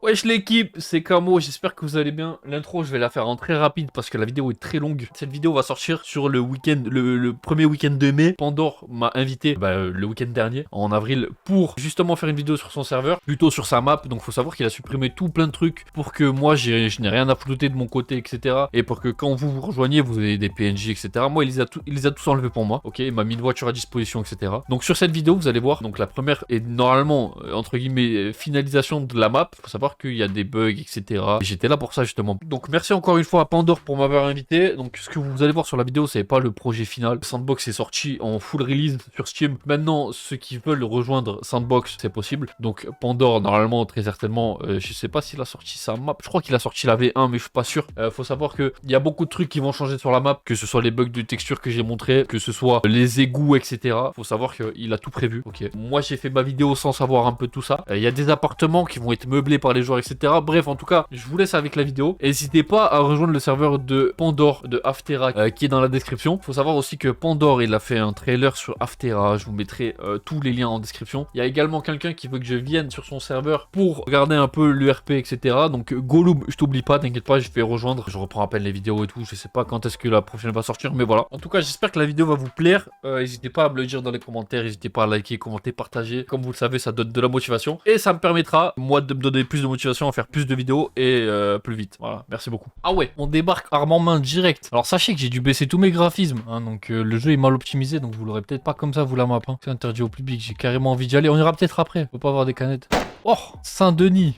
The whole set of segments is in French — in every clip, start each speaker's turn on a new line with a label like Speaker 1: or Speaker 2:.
Speaker 1: Wesh l'équipe, c'est Camo, j'espère que vous allez bien. L'intro, je vais la faire en très rapide parce que la vidéo est très longue. Cette vidéo va sortir sur le week-end, le premier week-end de mai. Pandore m'a invité le week-end dernier, en avril, pour justement faire une vidéo sur son serveur, plutôt sur sa map. Donc faut savoir qu'il a supprimé tout plein de trucs pour que moi je n'ai rien à flouter de mon côté, etc. Et pour que quand vous vous rejoignez, vous ayez des PNJ, etc. Moi, il les a tous enlevés pour moi. Ok, il m'a mis une voiture à disposition, etc. Donc sur cette vidéo, vous allez voir, donc la première est normalement, entre guillemets, finalisation de la map. Faut savoir qu'il y a des bugs, etc. Et j'étais là pour ça justement. Donc merci encore une fois à Pandore pour m'avoir invité. Donc ce que vous allez voir sur la vidéo, c'est pas le projet final. Sandbox est sorti en full release sur Steam. Maintenant, ceux qui veulent rejoindre Sandbox, c'est possible. Donc Pandore, normalement, très certainement, je sais pas s'il a sorti sa map. Je crois qu'il a sorti la V1, mais je suis pas sûr. Faut savoir que il y a beaucoup de trucs qui vont changer sur la map, que ce soit les bugs de texture que j'ai montré, que ce soit les égouts, etc. Faut savoir qu'il a tout prévu. Ok. Moi, j'ai fait ma vidéo sans savoir un peu tout ça. Il y a des appartements qui vont être meublés par les joueurs, etc. Bref, en tout cas, je vous laisse avec la vidéo. N'hésitez pas à rejoindre le serveur de Pandore de Aftera qui est dans la description. Faut savoir aussi que Pandore, il a fait un trailer sur Aftera. Je vous mettrai tous les liens en description. Il y a également quelqu'un qui veut que je vienne sur son serveur pour regarder un peu l'URP, etc. Donc Gollum, je t'oublie pas, t'inquiète pas, je vais rejoindre. Je reprends à peine les vidéos et tout. Je sais pas quand est-ce que la prochaine va sortir, mais voilà. En tout cas, j'espère que la vidéo va vous plaire. N'hésitez pas à me le dire dans les commentaires. N'hésitez pas à liker, commenter, partager. Comme vous le savez, ça donne de la motivation. Et ça me permettra, moi, de me donner plus de motivation à faire plus de vidéos et plus vite. Voilà, merci beaucoup. Ah ouais, on débarque arme en main direct. Alors sachez que j'ai dû baisser tous mes graphismes, hein, donc le jeu est mal optimisé, donc vous l'aurez peut-être pas comme ça, vous la map. Hein. C'est interdit au public, j'ai carrément envie d'y aller. On ira peut-être après, faut pas avoir des canettes. Oh, Saint-Denis.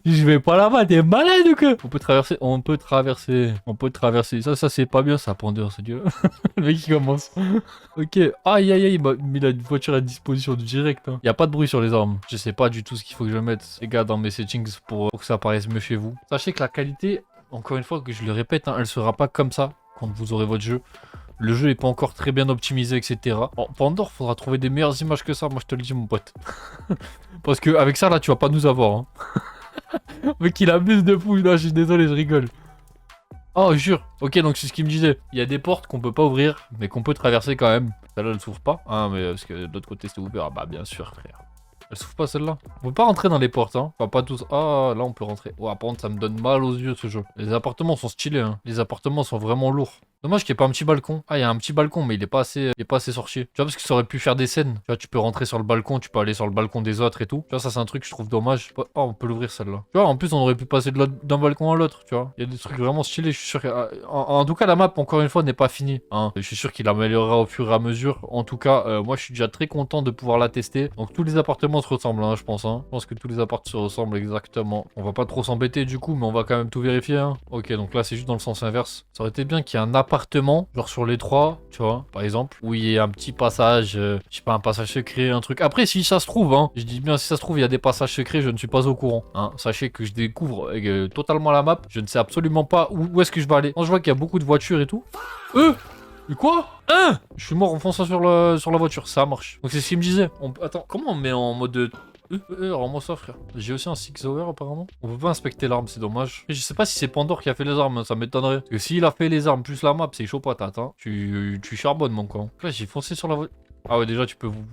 Speaker 1: Je vais pas là-bas, t'es malade ou quoi? On peut traverser, on peut traverser, on peut traverser. Ça c'est pas bien ça, Pandore, c'est Dieu. Le mec qui commence. Ok, aïe aïe aïe, il m'a mis la voiture à disposition direct. Hein. Y a pas de bruit sur les armes. Je sais pas du tout ce qu'il faut que je mette, les gars, dans mes settings pour que ça apparaisse mieux chez vous. Sachez que la qualité, encore une fois, que je le répète, hein, elle sera pas comme ça quand vous aurez votre jeu. Le jeu est pas encore très bien optimisé, etc. Bon, Pandore, faudra trouver des meilleures images que ça, moi je te le dis, mon pote. Parce que avec ça, là, tu vas pas nous avoir. Hein. Mec, il abuse de fou, là, je suis désolé, je rigole. Oh, jure. Ok, donc c'est ce qu'il me disait. Il y a des portes qu'on peut pas ouvrir, mais qu'on peut traverser quand même. Celle-là, elle s'ouvre pas. Ah, mais parce que de l'autre côté, c'est ouvert. Ah, bah, bien sûr, frère. Elle s'ouvre pas celle-là. On peut pas rentrer dans les portes, hein. Enfin, pas tous. Ah, là, on peut rentrer. Ouais, par contre, ça me donne mal aux yeux, ce jeu. Les appartements sont stylés, hein. Les appartements sont vraiment lourds. Dommage qu'il n'y ait pas un petit balcon. Ah, il y a un petit balcon, mais il est pas assez sorcier. Tu vois, parce que ça aurait pu faire des scènes. Tu vois, tu peux rentrer sur le balcon, tu peux aller sur le balcon des autres et tout. Tu vois, ça, c'est un truc que je trouve dommage. Oh, on peut l'ouvrir celle-là. Tu vois, en plus, on aurait pu passer d'un balcon à l'autre, tu vois. Il y a des trucs vraiment stylés. Je suis sûr que. En tout cas, la map, encore une fois, n'est pas finie. Hein. Je suis sûr qu'il améliorera au fur et à mesure. En tout cas, moi, je suis déjà très content de pouvoir la tester. Donc, tous les appartements se ressemblent, hein, je pense. Hein. Je pense que tous les appartements se ressemblent exactement. On va pas trop s'embêter du coup, mais on va quand même tout vérifier. Hein. Ok, donc là, c'est juste dans le sens inverse. Ça aurait été bien qu'il y ait un appartement, genre sur les trois, tu vois, par exemple, où il y ait un petit passage, je sais pas, un passage secret, un truc. Après, si ça se trouve, hein, je dis bien si ça se trouve, il y a des passages secrets, je ne suis pas au courant. Hein. Sachez que je découvre totalement la map, je ne sais absolument pas où est-ce que je vais aller. Quand je vois qu'il y a beaucoup de voitures et tout. Mais quoi? Hein? Je suis mort en fonçant sur la voiture, ça marche. Donc c'est ce qu'il me disait. Attends, comment on met en mode... rends-moi ça, frère. J'ai aussi un Six Hour apparemment. On peut pas inspecter l'arme, c'est dommage. Et je sais pas si c'est Pandore qui a fait les armes, ça m'étonnerait. Parce que s'il a fait les armes plus la map, c'est chaud patate. Hein. Tu charbonnes, mon con. Là, j'ai foncé sur la voiture. Ah ouais, déjà, tu peux vous...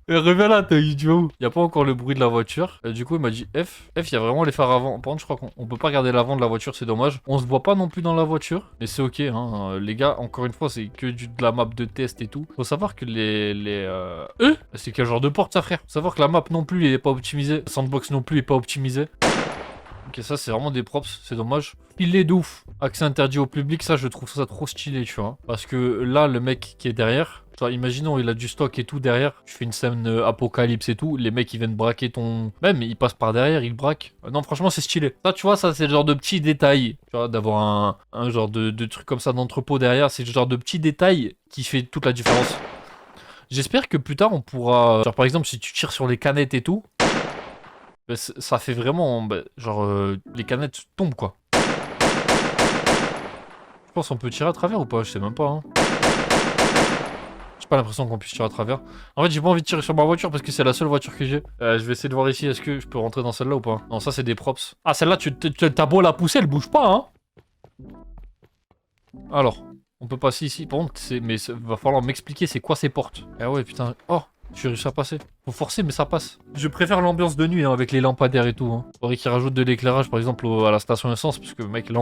Speaker 1: reviens là, tu vas où? Y a pas encore le bruit de la voiture. Du coup, il m'a dit F. F, il y a vraiment les phares avant. Par contre, je crois qu'on peut pas regarder l'avant de la voiture, c'est dommage. On se voit pas non plus dans la voiture. Mais c'est ok, hein. Les gars, encore une fois, c'est que de la map de test et tout. Faut savoir que c'est quel genre de porte, ça, frère? Faut savoir que la map non plus, il est pas optimisée. Sandbox non plus, il est pas optimisé. Ok, ça, c'est vraiment des props, c'est dommage. Il est de ouf. Accès interdit au public, ça, je trouve ça trop stylé, tu vois. Parce que là, le mec qui est derrière... Imaginons, il a du stock et tout derrière. Tu fais une scène apocalypse et tout. Les mecs, ils viennent braquer ton... Même, ils passent par derrière, ils braquent. Non, franchement, c'est stylé. Ça, tu vois, ça, c'est le genre de petits détails. Tu vois, d'avoir un genre de truc comme ça d'entrepôt derrière. C'est le genre de petits détails qui fait toute la différence. J'espère que plus tard, on pourra... Genre, par exemple, si tu tires sur les canettes et tout, bah, ça fait vraiment... Bah, genre, les canettes tombent, quoi. Je pense qu'on peut tirer à travers ou pas? Je sais même pas, hein. Pas l'impression qu'on puisse tirer à travers. En fait, j'ai pas envie de tirer sur ma voiture parce que c'est la seule voiture que j'ai. Je vais essayer de voir ici, est-ce que je peux rentrer dans celle-là ou pas? Non, ça c'est des props. Ah, celle-là, t'as beau la pousser, elle bouge pas, hein. Alors, on peut passer ici. Par contre, mais va falloir m'expliquer c'est quoi ces portes. Ah ouais, putain. Oh, j'ai réussi à passer. Faut forcer, mais ça passe. Je préfère l'ambiance de nuit, hein, avec les lampadaires et tout. Hein. Faudrait qu'ils rajoutent de l'éclairage, par exemple, à la station essence, parce que, mec, là,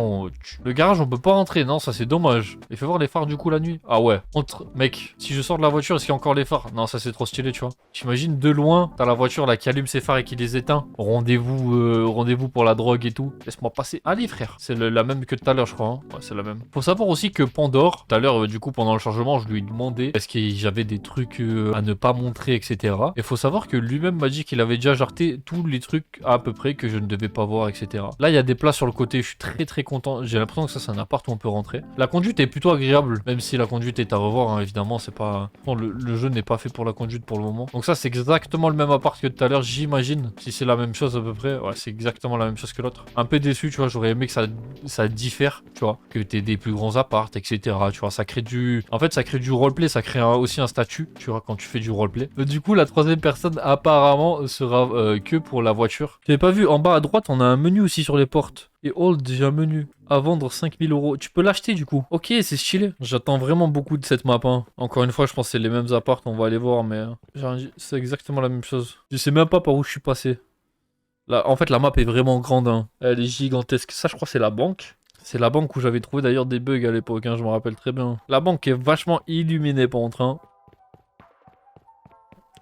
Speaker 1: le garage, on peut pas rentrer. Non, ça, c'est dommage. Il faut voir les phares, du coup, la nuit. Ah ouais. Mec, si je sors de la voiture, est-ce qu'il y a encore les phares? Non, ça, c'est trop stylé, tu vois. J'imagine de loin, t'as la voiture, là, qui allume ses phares et qui les éteint. Rendez-vous pour la drogue et tout. Laisse-moi passer. Allez, frère. C'est la même que tout à l'heure, je crois. Hein. Ouais, c'est la même. Faut savoir aussi que Pandore, tout à l'heure, du coup, pendant le chargement, je lui ai demandé est-ce que j'avais des trucs à ne pas montrer, etc. Et faut savoir que lui-même m'a dit qu'il avait déjà jarté tous les trucs à peu près que je ne devais pas voir, etc. Là, il y a des places sur le côté, je suis très très content. J'ai l'impression que ça, c'est un appart où on peut rentrer. La conduite est plutôt agréable, même si la conduite est à revoir, hein, évidemment, c'est pas... Bon, le jeu n'est pas fait pour la conduite pour le moment. Donc ça, c'est exactement le même appart que tout à l'heure, j'imagine. Si c'est la même chose à peu près, ouais, c'est exactement la même chose que l'autre. Un peu déçu, tu vois, j'aurais aimé que ça diffère, tu vois, que t'aies des plus grands apparts, etc. Tu vois, ça crée du... En fait, ça crée du roleplay, ça crée aussi un statut, tu vois, quand tu fais du roleplay. Du coup, la troisième personne, apparemment, sera que pour la voiture. J'avais pas vu, en bas à droite, on a un menu aussi sur les portes. Et hold, j'ai un menu. À vendre 5000 €. Tu peux l'acheter du coup. Ok, c'est stylé. J'attends vraiment beaucoup de cette map. Hein. Encore une fois, je pense que c'est les mêmes apparts. On va aller voir, mais c'est exactement la même chose. Je sais même pas par où je suis passé. Là, en fait, la map est vraiment grande. Hein. Elle est gigantesque. Ça, je crois, c'est la banque. C'est la banque où j'avais trouvé d'ailleurs des bugs à l'époque. Hein, je me rappelle très bien. La banque est vachement illuminée par contre. Hein.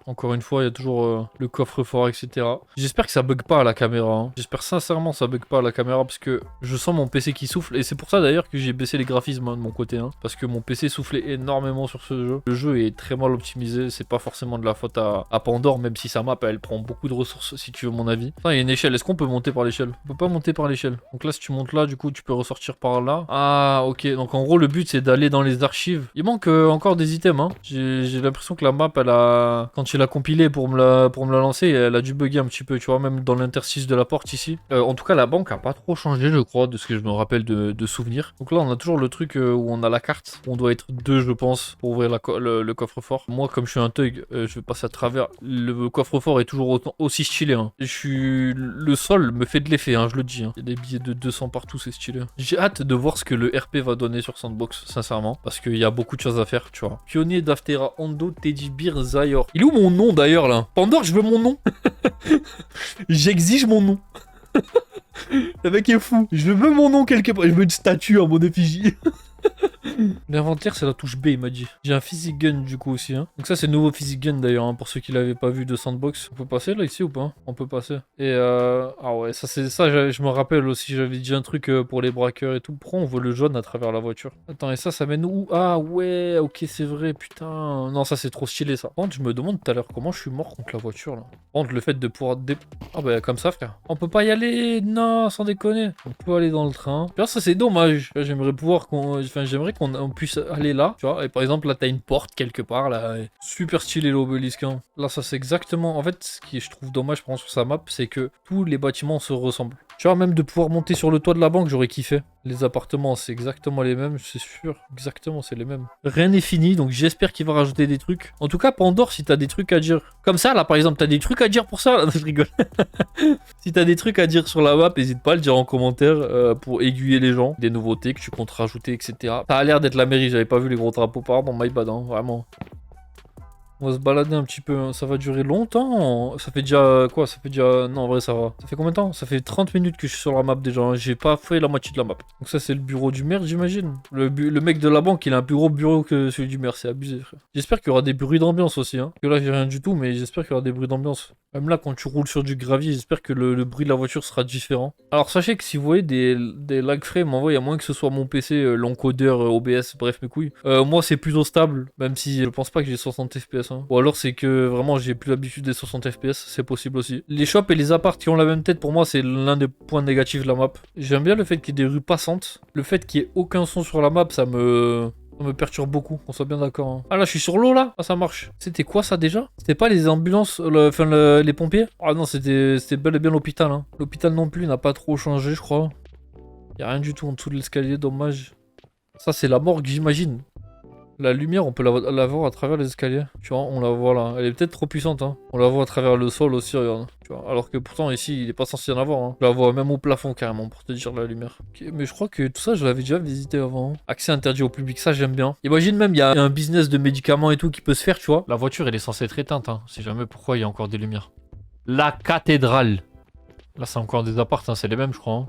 Speaker 1: Encore une fois, il y a toujours le coffre-fort, etc. J'espère que ça bug pas à la caméra. Hein. J'espère sincèrement que ça bug pas à la caméra parce que je sens mon PC qui souffle. Et c'est pour ça d'ailleurs que j'ai baissé les graphismes hein, de mon côté. Hein, parce que mon PC soufflait énormément sur ce jeu. Le jeu est très mal optimisé. C'est pas forcément de la faute à Pandore, même si sa map, elle prend beaucoup de ressources, si tu veux mon avis. Enfin, il y a une échelle. Est-ce qu'on peut monter par l'échelle? On peut pas monter par l'échelle. Donc là, si tu montes là, du coup, tu peux ressortir par là. Ah, ok. Donc en gros, le but, c'est d'aller dans les archives. Il manque encore des items. Hein. J'ai l'impression que la map, elle a... Quand tu l'as compilée pour me la lancer, elle a dû bugger un petit peu, tu vois, même dans l'interstice de la porte ici. En tout cas, la banque a pas trop changé, je crois, de ce que je me rappelle de souvenirs. Donc là, on a toujours le truc où on a la carte. On doit être deux, je pense, pour ouvrir le coffre-fort. Moi, comme je suis un thug, je vais passer à travers. Le coffre-fort est toujours aussi stylé. Hein. Le sol me fait de l'effet, hein, je le dis. Hein. Il y a des billets de 200 partout, c'est stylé. J'ai hâte de voir ce que le RP va donner sur Sandbox, sincèrement, parce qu'il y a beaucoup de choses à faire, tu vois. Pionnier d'Aftera, Hondo, Teddy Bear, Zayor. Il est où mon nom d'ailleurs là? Pandore, je veux mon nom. J'exige mon nom. Le mec est fou. Je veux mon nom quelque part. Je veux une statue à mon effigie. L'inventaire, c'est la touche B, il m'a dit. J'ai un physique gun du coup aussi. Hein. Donc ça, c'est nouveau physique gun d'ailleurs, hein, pour ceux qui l'avaient pas vu de Sandbox. On peut passer là, ici ou pas? On peut passer. Et ah ouais, ça c'est ça, je me rappelle aussi, j'avais dit un truc pour les braqueurs et tout. Pourquoi on voit le jaune à travers la voiture? Attends, et ça mène où? Ah ouais, ok, c'est vrai, putain. Non, ça c'est trop stylé ça. Par contre, je me demande tout à l'heure comment je suis mort contre la voiture là. Par contre, le fait de pouvoir... Ah bah comme ça, frère. On peut pas y aller, non, sans déconner. On peut aller dans le train. D'ailleurs, ça c'est dommage. J'aimerais pouvoir Enfin, j'aimerais qu'on puisse aller là, tu vois. Et par exemple, là, t'as une porte quelque part, là. Super stylé l'obélisque. Hein. Là, ça c'est exactement... En fait, ce qui je trouve dommage, par exemple, sur sa map, c'est que tous les bâtiments se ressemblent. Tu vois, même de pouvoir monter sur le toit de la banque, j'aurais kiffé. Les appartements, c'est exactement les mêmes, c'est sûr. Exactement, c'est les mêmes. Rien n'est fini, donc j'espère qu'il va rajouter des trucs. En tout cas, Pandore, si t'as des trucs à dire... Comme ça, là, par exemple, t'as des trucs à dire pour ça? Là, je rigole. Si t'as des trucs à dire sur la map, n'hésite pas à le dire en commentaire pour aiguiller les gens. Des nouveautés que tu comptes rajouter, etc. Ça a l'air d'être la mairie, j'avais pas vu les gros drapeaux, pardon, my bad, hein, vraiment. On va se balader un petit peu, hein. Ça va durer longtemps. Ça fait déjà quoi? Ça fait déjà... Non, en vrai, ça va. Ça fait combien de temps? Ça fait 30 minutes que je suis sur la map déjà. Hein. J'ai pas fait la moitié de la map. Donc ça, c'est le bureau du maire, j'imagine. Le mec de la banque, il a un plus gros bureau que celui du maire. C'est abusé, frère. J'espère qu'il y aura des bruits d'ambiance aussi. Hein. Parce que là, j'ai rien du tout, mais j'espère qu'il y aura des bruits d'ambiance. Même là, quand tu roules sur du gravier, j'espère que le bruit de la voiture sera différent. Alors, sachez que si vous voyez des lag frames, en vrai, il y a moins que ce soit mon PC, l'encodeur, OBS, bref, mes couilles. Moi, c'est plutôt stable, même si je pense pas que j'ai 60 FPS. Hein. Ou alors, c'est que vraiment, j'ai plus l'habitude des 60 FPS, c'est possible aussi. Les shops et les apparts qui ont la même tête, pour moi, c'est l'un des points négatifs de la map. J'aime bien le fait qu'il y ait des rues passantes. Le fait qu'il y ait aucun son sur la map, ça me perturbe beaucoup, on soit bien d'accord. Hein. Ah là, je suis sur l'eau là? Ah, ça marche. C'était quoi ça déjà? C'était pas les ambulances, les pompiers? Ah non, c'était bel et bien l'hôpital. Hein. L'hôpital non plus n'a pas trop changé, je crois. Y a rien du tout en dessous de l'escalier, dommage. Ça, c'est la morgue, j'imagine. La lumière, on peut la voir à travers les escaliers. Tu vois, on la voit là. Elle est peut-être trop puissante, hein. On la voit à travers le sol aussi, regarde. Tu vois, alors que pourtant, ici, il est pas censé y en avoir, hein. Je la vois même au plafond, carrément, pour te dire la lumière. Ok, mais je crois que tout ça, je l'avais déjà visité avant. Accès interdit au public, ça, j'aime bien. Imagine même, il y a un business de médicaments et tout qui peut se faire, tu vois. La voiture, elle est censée être éteinte, hein. Si jamais, pourquoi il y a encore des lumières. La cathédrale. Là, c'est encore des apparts, hein. C'est les mêmes, je crois, hein.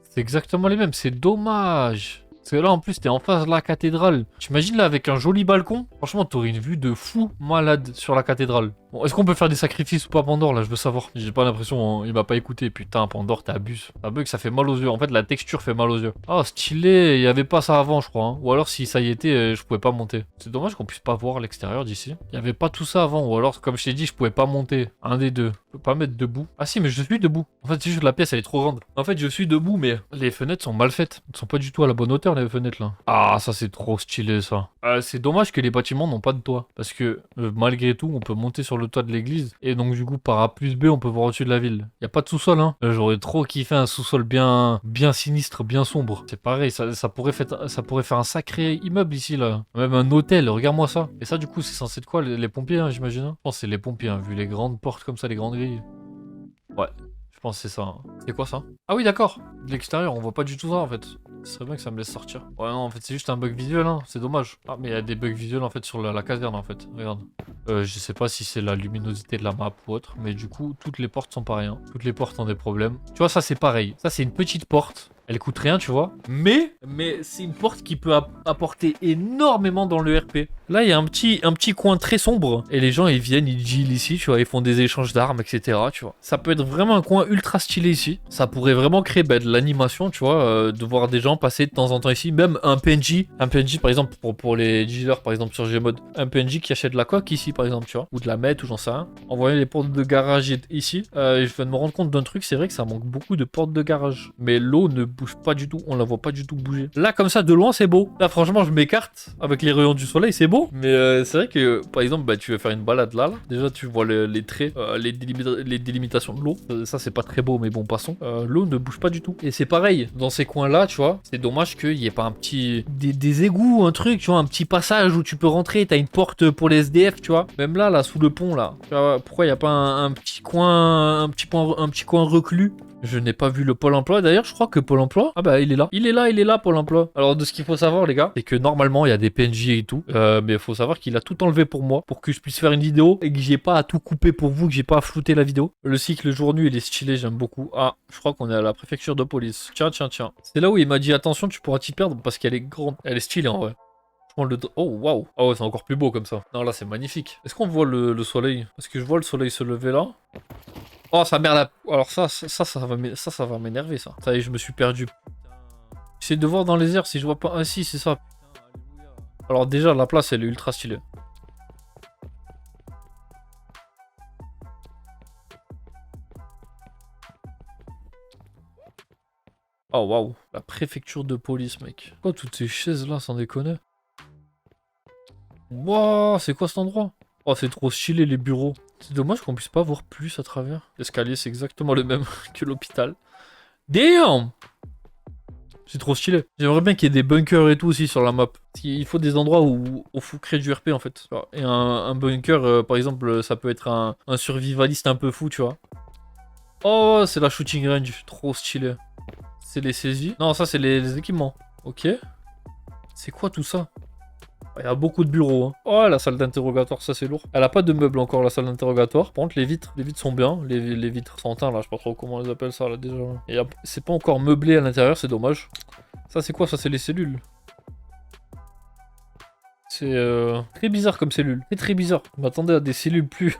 Speaker 1: C'est exactement les mêmes, c'est dommage. Parce que là, en plus, t'es en face de la cathédrale. T'imagines là, avec un joli balcon. Franchement, t'aurais une vue de fou malade sur la cathédrale. Bon, est-ce qu'on peut faire des sacrifices ou pas Pandore, là? Je veux savoir. J'ai pas l'impression, hein, il m'a pas écouté. Putain, Pandore, t'abuses. Ça bug, ça fait mal aux yeux. En fait, la texture fait mal aux yeux. Ah, stylé. Il y avait pas ça avant, je crois, hein. Ou alors, si ça y était, je pouvais pas monter. C'est dommage qu'on puisse pas voir l'extérieur d'ici. Il y avait pas tout ça avant. Ou alors, comme je t'ai dit, je pouvais pas monter. Un des deux. Je peux pas mettre debout. Ah si, mais je suis debout. En fait, c'est juste que la pièce, elle est trop grande. En fait, je suis debout, mais les fenêtres sont mal faites. Elles sont pas du tout à la bonne hauteur, les fenêtres, là. Ah, ça, c'est trop stylé, ça. C'est dommage que les bâtiments n'ont pas de toit. Parce que, malgré tout, on peut monter sur le toit de l'église. Et donc, du coup, par A plus B, on peut voir au-dessus de la ville. Y a pas de sous-sol, hein. J'aurais trop kiffé un sous-sol bien sinistre, bien sombre. C'est pareil, ça pourrait faire un sacré immeuble ici, là. Même un hôtel, regarde-moi ça. Et ça, du coup, c'est censé être quoi? Les pompiers, hein, j'imagine, hein. Je pense que c'est les pompiers, hein, vu les grandes portes comme ça, les grandes grilles. Ouais, je pense que c'est ça, hein. C'est quoi ça? Ah oui, d'accord. De l'extérieur, on voit pas du tout ça en fait. C'est bien que ça me laisse sortir. Ouais, non, en fait, c'est juste un bug visuel, hein. C'est dommage. Ah, mais il y a des bugs visuels en fait sur la caserne en fait. Regarde. Je sais pas si c'est la luminosité de la map ou autre, mais du coup, toutes les portes sont pareilles, hein. Toutes les portes ont des problèmes. Tu vois, ça c'est pareil. Ça, c'est une petite porte. Elle coûte rien, tu vois. Mais c'est une porte qui peut apporter énormément dans le RP. Là, il y a un petit coin très sombre. Et les gens, ils viennent, ils chillent ici, tu vois. Ils font des échanges d'armes, etc., tu vois. Ça peut être vraiment un coin ultra stylé ici. Ça pourrait vraiment créer de l'animation, tu vois. De voir des gens passer de temps en temps ici. Même un PNJ. Un PNJ, par exemple, pour les dealers, par exemple, sur Gmod. Un PNJ qui achète de la coque ici, par exemple, tu vois. Ou de la meth, ou j'en sais rien. En voyant les portes de garage ici, je viens de me rendre compte d'un truc. C'est vrai que ça manque beaucoup de portes de garage. Mais l'eau ne bouge pas du tout, on la voit pas du tout bouger. Là comme ça de loin c'est beau. Là franchement je m'écarte avec les rayons du soleil, c'est beau. Mais c'est vrai que par exemple bah, tu veux faire une balade là. Déjà tu vois les traits, les délimitations de l'eau. Ça c'est pas très beau mais bon passons. L'eau ne bouge pas du tout. Et c'est pareil dans ces coins là tu vois. C'est dommage qu'il y ait pas un petit des égouts, un truc tu vois, un petit passage où tu peux rentrer. T'as une porte pour les SDF tu vois. Même là sous le pont là. Tu vois, pourquoi il y a pas un petit coin, un petit coin reclus? Je n'ai pas vu le Pôle emploi. D'ailleurs, je crois que Pôle emploi... Ah bah, il est là. Il est là, Pôle emploi. Alors, de ce qu'il faut savoir, les gars, c'est que normalement, il y a des PNJ et tout. Mais il faut savoir qu'il a tout enlevé pour moi, pour que je puisse faire une vidéo et que j'ai pas à tout couper pour vous, que j'ai pas à flouter la vidéo. Le cycle jour-nuit, il est stylé, j'aime beaucoup. Ah, je crois qu'on est à la préfecture de police. Tiens. C'est là où il m'a dit, attention, tu pourras t'y perdre parce qu'elle est grande. Elle est stylée, en vrai. Oh, waouh. Ah ouais, c'est encore plus beau comme ça. Non, là, c'est magnifique. Est-ce qu'on voit le soleil? Parce que je vois le soleil se lever là. Oh, sa mère là. Alors ça va m'énerver ça. Ça y est, je me suis perdu. J'essaie de voir dans les airs si je vois pas. Ah si, c'est ça. Alors déjà, la place, elle est ultra stylée. Oh waouh, la préfecture de police, mec. Quoi, toutes ces chaises là, sans déconner? Wow, c'est quoi cet endroit? Oh, c'est trop stylé les bureaux. C'est dommage qu'on puisse pas voir plus à travers. L'escalier, c'est exactement le même que l'hôpital. Damn! C'est trop stylé. J'aimerais bien qu'il y ait des bunkers et tout aussi sur la map. Il faut des endroits où on faut créer du RP en fait. Et un bunker, par exemple, ça peut être un survivaliste un peu fou, tu vois. Oh, c'est la shooting range. Trop stylé. C'est les saisies. Non, ça, c'est les équipements. Ok. C'est quoi tout ça? Il y a beaucoup de bureaux. Hein. Oh, la salle d'interrogatoire, ça c'est lourd. Elle a pas de meubles encore, la salle d'interrogatoire. Par contre, les vitres sont bien. Les vitres sans teint, là, je sais pas trop comment on les appelle ça, là, déjà. Et c'est pas encore meublé à l'intérieur, c'est dommage. Ça, c'est quoi? Ça, c'est les cellules. C'est très bizarre comme cellule. C'est très bizarre. Je m'attendais à des cellules plus...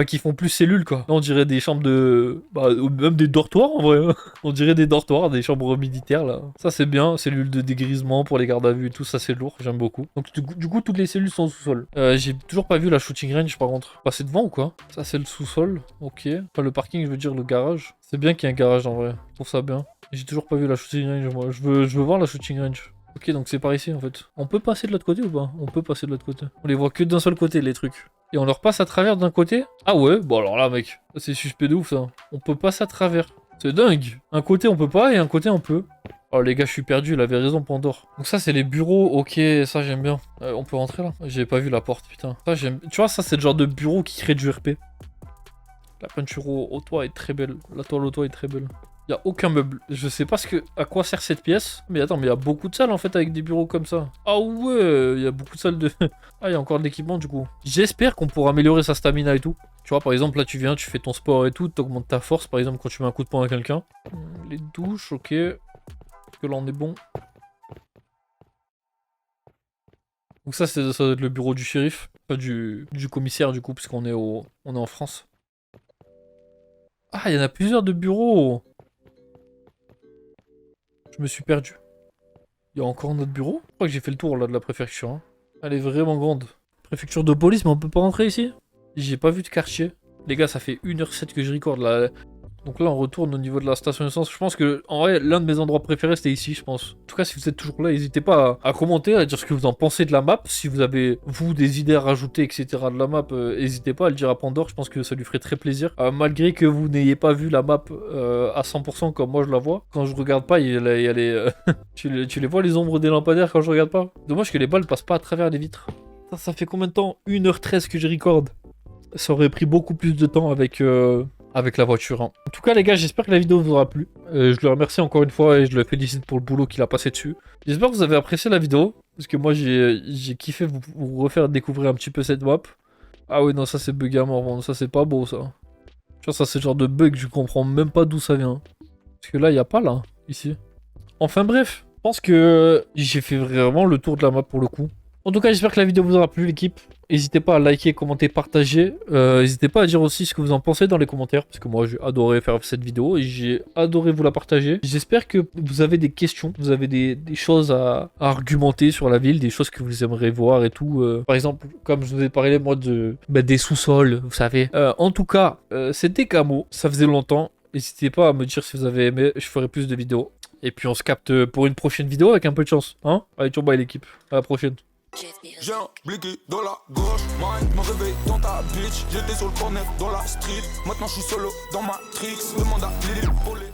Speaker 1: qui font plus cellules, quoi. Là, on dirait des chambres de... Bah, même des dortoirs, en vrai. On dirait des dortoirs, des chambres militaires, là. Ça, c'est bien. Cellules de dégrisement pour les gardes à vue et tout. Ça, c'est lourd. J'aime beaucoup. Donc, du coup, toutes les cellules sont au sous-sol. J'ai toujours pas vu la shooting range, par contre. Bah, c'est devant ou quoi? Ça, c'est le sous-sol. Ok. Enfin, le parking, je veux dire le garage. C'est bien qu'il y ait un garage, en vrai. Je trouve ça bien. J'ai toujours pas vu la shooting range, moi. Je veux voir la shooting range. Ok, donc c'est par ici en fait. On peut passer de l'autre côté ou pas? On peut passer de l'autre côté. On les voit que d'un seul côté, les trucs. Et on leur passe à travers d'un côté? Ah ouais? Bon alors là, mec, c'est suspect de ouf ça. On peut passer à travers. C'est dingue. Un côté on peut pas et un côté on peut. Oh Oh les gars, je suis perdu, il avait raison Pandore. Donc ça c'est les bureaux, ok, ça j'aime bien. On peut rentrer là? J'avais pas vu la porte, putain. Ça j'aime. Tu vois, ça c'est le genre de bureau qui crée du RP. La peinture au toit est très belle. La toile au toit est très belle. Y a aucun meuble. Je sais pas à quoi sert cette pièce. Mais attends, mais y a beaucoup de salles en fait avec des bureaux comme ça. Ah ouais, y a beaucoup de salles de... Ah, y a encore de l'équipement du coup. J'espère qu'on pourra améliorer sa stamina et tout. Tu vois, par exemple, là tu viens, tu fais ton sport et tout, t'augmentes ta force, par exemple, quand tu mets un coup de poing à quelqu'un. Les douches, ok. Parce que là on est bon. Donc ça, ça doit être le bureau du shérif. Pas du commissaire du coup, puisqu'on est on est en France. Ah, il y en a plusieurs de bureaux. Je me suis perdu. Il y a encore un autre bureau? Je crois que j'ai fait le tour là de la préfecture. Hein. Elle est vraiment grande. Préfecture de police, mais on peut pas rentrer ici? J'ai pas vu de quartier. Les gars, ça fait 1h07 que je recorde là. Donc là, on retourne au niveau de la station essence. Je pense que, en vrai, l'un de mes endroits préférés, c'était ici, je pense. En tout cas, si vous êtes toujours là, n'hésitez pas à commenter, à dire ce que vous en pensez de la map. Si vous avez, vous, des idées à rajouter, etc. de la map, n'hésitez pas à le dire à Pandore. Je pense que ça lui ferait très plaisir. Malgré que vous n'ayez pas vu la map à 100% comme moi je la vois. Quand je regarde pas, il y a les... tu les vois, les ombres des lampadaires, quand je regarde pas? Dommage que les balles passent pas à travers les vitres. Ça fait combien de temps? 1h13 que je recorde. Ça aurait pris beaucoup plus de temps avec la voiture. Hein. En tout cas les gars, j'espère que la vidéo vous aura plu. Je le remercie encore une fois et je le félicite pour le boulot qu'il a passé dessus. J'espère que vous avez apprécié la vidéo. Parce que moi j'ai kiffé vous refaire découvrir un petit peu cette map. Ah oui non, ça c'est bug à mort, ça c'est pas beau ça. Tu vois, ça c'est le genre de bug, je comprends même pas d'où ça vient. Parce que là, il n'y a pas là, ici. Enfin bref, je pense que j'ai fait vraiment le tour de la map pour le coup. En tout cas, j'espère que la vidéo vous aura plu, l'équipe. N'hésitez pas à liker, commenter, partager. N'hésitez pas à dire aussi ce que vous en pensez dans les commentaires. Parce que moi, j'ai adoré faire cette vidéo et j'ai adoré vous la partager. J'espère que vous avez des questions, vous avez des choses à argumenter sur la ville, des choses que vous aimeriez voir et tout. Par exemple, comme je vous ai parlé, moi, des sous-sols, vous savez. En tout cas, c'était Camo. Ça faisait longtemps. N'hésitez pas à me dire si vous avez aimé. Je ferai plus de vidéos. Et puis, on se capte pour une prochaine vidéo avec un peu de chance. Hein? Allez, ciao, bye l'équipe. À la prochaine.
Speaker 2: J'ai un blicky dans la gauche, mind me réveille dans ta bitch. J'étais sur le corner dans la street, maintenant je suis solo dans ma tricks. Demande à Lily pour les